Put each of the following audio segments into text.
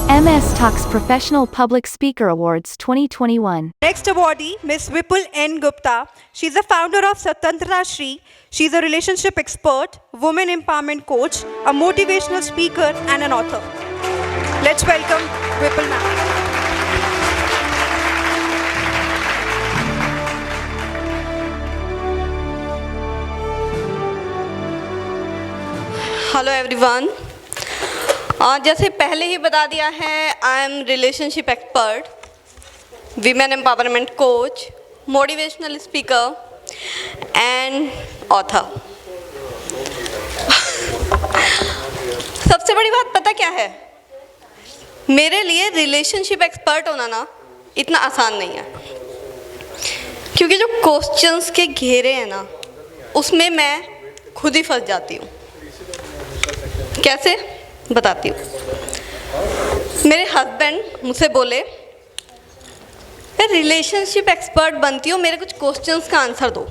MS Talks Professional Public Speaker Awards 2021. Next awardee, Ms. Vipul N. Gupta. She's the founder of Swatantrata Shri. She's a relationship expert, women empowerment coach, a motivational speaker, and an author. Let's welcome Vipul ma'am. Hello everyone. जैसे पहले ही बता दिया है, I am relationship expert, women empowerment coach, motivational speaker and author. सबसे बड़ी बात पता क्या है, मेरे लिए रिलेशनशिप एक्सपर्ट होना ना इतना आसान नहीं है, क्योंकि जो क्वेश्चंस के घेरे हैं ना उसमें मैं खुद ही फंस जाती हूँ। कैसे बताती हूँ। मेरे हस्बैंड मुझसे बोले, यार रिलेशनशिप एक्सपर्ट बनती हो, मेरे कुछ क्वेश्चंस का आंसर दो।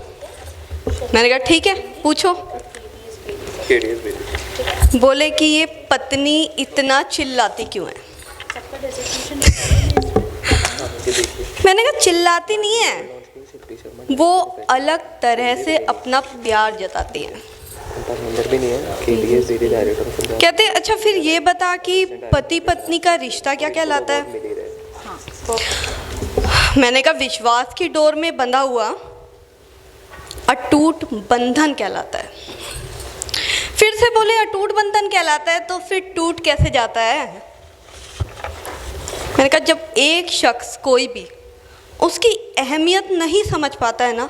मैंने कहा ठीक है, पूछो। बोले कि ये पत्नी इतना चिल्लाती क्यों है। मैंने कहा चिल्लाती नहीं है, वो अलग तरह से अपना प्यार जताती है। भी नहीं है। कहते हैं अच्छा फिर ये बता कि पति पत्नी का रिश्ता क्या कहलाता है। मैंने कहा विश्वास की डोर में बंधा हुआ अटूट बंधन कहलाता है। फिर से बोले अटूट बंधन कहलाता है, तो फिर टूट कैसे जाता है। मैंने कहा जब एक शख्स कोई भी उसकी अहमियत नहीं समझ पाता है ना,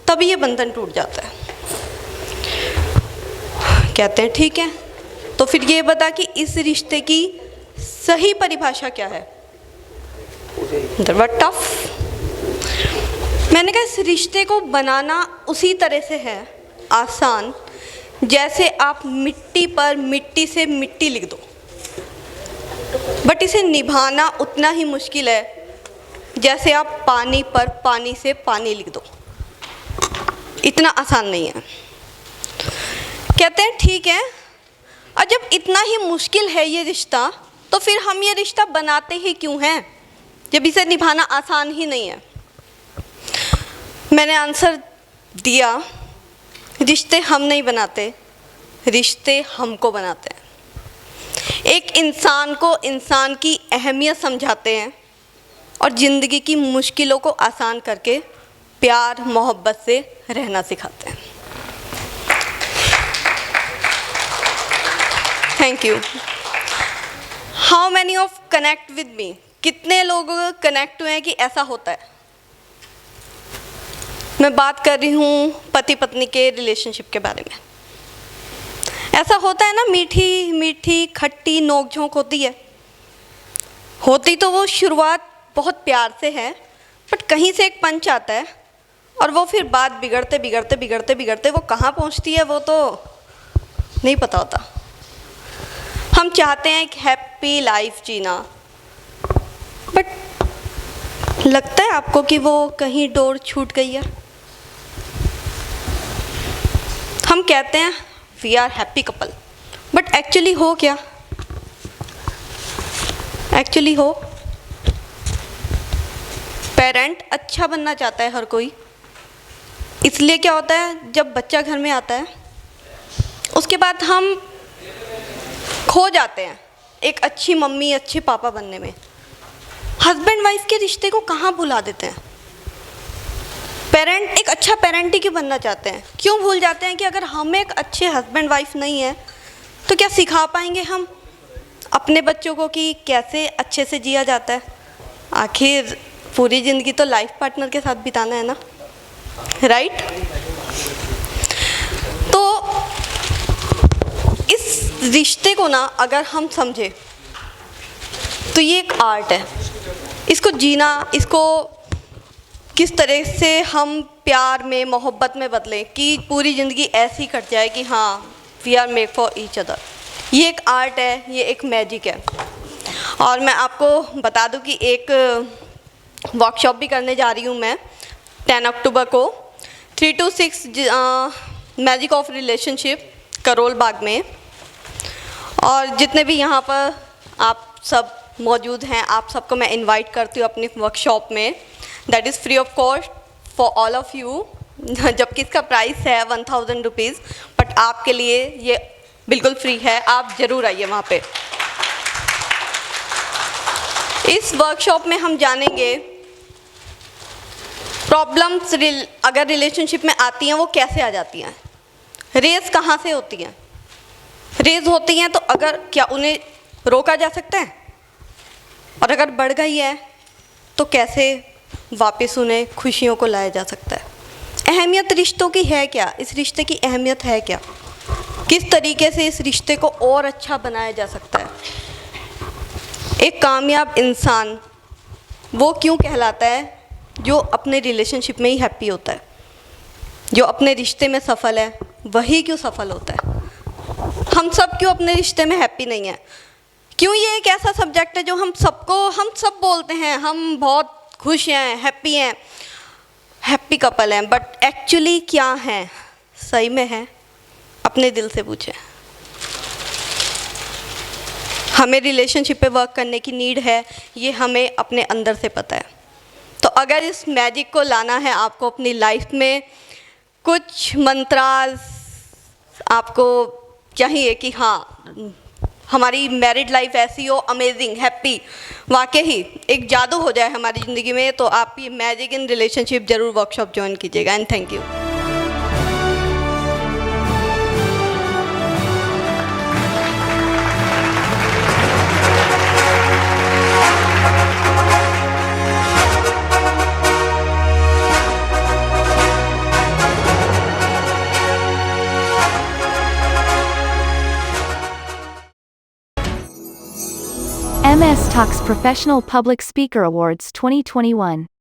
तभी ये बंधन टूट जाता है। कहते हैं ठीक है, तो फिर ये बता कि इस रिश्ते की सही परिभाषा क्या है। टफ। मैंने कहा इस रिश्ते को बनाना उसी तरह से है आसान, जैसे आप मिट्टी पर मिट्टी से मिट्टी लिख दो, बट इसे निभाना उतना ही मुश्किल है जैसे आप पानी पर पानी से पानी लिख दो। इतना आसान नहीं है। कहते हैं ठीक है, और जब इतना ही मुश्किल है ये रिश्ता, तो फिर हम ये रिश्ता बनाते ही क्यों हैं, जब इसे निभाना आसान ही नहीं है। मैंने आंसर दिया, रिश्ते हम नहीं बनाते, रिश्ते हमको बनाते हैं। एक इंसान को इंसान की अहमियत समझाते हैं और ज़िंदगी की मुश्किलों को आसान करके प्यार मोहब्बत से रहना सिखाते हैं। Thank you. How many of connect with me, कितने लोग कनेक्ट हुए हैं कि ऐसा होता है। मैं बात कर रही हूँ पति पत्नी के रिलेशनशिप के बारे में। ऐसा होता है ना, मीठी मीठी खट्टी नोकझोंक होती तो वो शुरुआत बहुत प्यार से है, बट कहीं से एक पंच आता है और वो फिर बात बिगड़ते बिगड़ते बिगड़ते बिगड़ते वो कहाँ पहुँचती है वो तो नहीं पता होता। हम चाहते हैं एक हैप्पी लाइफ जीना, बट लगता है आपको कि वो कहीं डोर छूट गई है। हम कहते हैं we are happy couple, but actually हो क्या, एक्चुअली हो पेरेंट अच्छा बनना चाहता है हर कोई। इसलिए क्या होता है, जब बच्चा घर में आता है उसके बाद हम खो जाते हैं एक अच्छी मम्मी अच्छे पापा बनने में। हस्बैंड वाइफ के रिश्ते को कहाँ भुला देते हैं। पेरेंट एक अच्छा पेरेंट ही क्यों बनना चाहते हैं, क्यों भूल जाते हैं कि अगर हम एक अच्छे हस्बैंड वाइफ नहीं है तो क्या सिखा पाएंगे हम अपने बच्चों को कि कैसे अच्छे से जिया जाता है। आखिर पूरी ज़िंदगी तो लाइफ पार्टनर के साथ बिताना है ना, राइट। तो इस रिश्ते को ना अगर हम समझे तो ये एक आर्ट है। इसको जीना, इसको किस तरह से हम प्यार में मोहब्बत में बदलें कि पूरी ज़िंदगी ऐसी कट जाए कि हाँ we are made for each other. ये एक आर्ट है, ये एक मैजिक है। और मैं आपको बता दूं कि एक वर्कशॉप भी करने जा रही हूँ मैं 10 अक्टूबर को 3 to 6 magic of relationship Karol Bagh में। और जितने भी यहाँ पर आप सब मौजूद हैं, आप सबको मैं इनवाइट करती हूँ अपनी वर्कशॉप में। That is free of cost for all of you, जबकि इसका प्राइस है 1000 रुपीज़, बट आपके लिए ये बिल्कुल फ्री है, आप ज़रूर आइए वहाँ पे। इस वर्कशॉप में हम जानेंगे प्रॉब्लम्स अगर रिलेशनशिप में आती हैं वो कैसे आ जाती हैं, रेज कहाँ से होती हैं, रेज होती हैं तो अगर क्या उन्हें रोका जा सकता है, और अगर बढ़ गई है तो कैसे वापस उन्हें खुशियों को लाया जा सकता है। अहमियत रिश्तों की है क्या, इस रिश्ते की अहमियत है क्या, किस तरीके से इस रिश्ते को और अच्छा बनाया जा सकता है। एक कामयाब इंसान वो क्यों कहलाता है जो अपने रिलेशनशिप में ही हैप्पी होता है, जो अपने रिश्ते में सफल है वही क्यों सफल होता है। हम सब क्यों अपने रिश्ते में हैप्पी नहीं हैं, क्यों ये एक ऐसा सब्जेक्ट है जो हम सब बोलते हैं हम बहुत खुश हैं, हैप्पी हैं, हैप्पी कपल हैं, बट एक्चुअली क्या हैं, सही में है, अपने दिल से पूछें। हमें रिलेशनशिप पे वर्क करने की नीड है, ये हमें अपने अंदर से पता है। तो अगर इस मैजिक को लाना है आपको अपनी लाइफ में, कुछ मंत्रास आपको चाहिए कि हाँ हमारी मैरिड लाइफ ऐसी हो, अमेजिंग, हैप्पी, वाकई ही एक जादू हो जाए हमारी ज़िंदगी में, तो आप ये मैजिक इन रिलेशनशिप ज़रूर वर्कशॉप ज्वाइन कीजिएगा। And thank you. MS Talks Professional Public Speaker Awards 2021.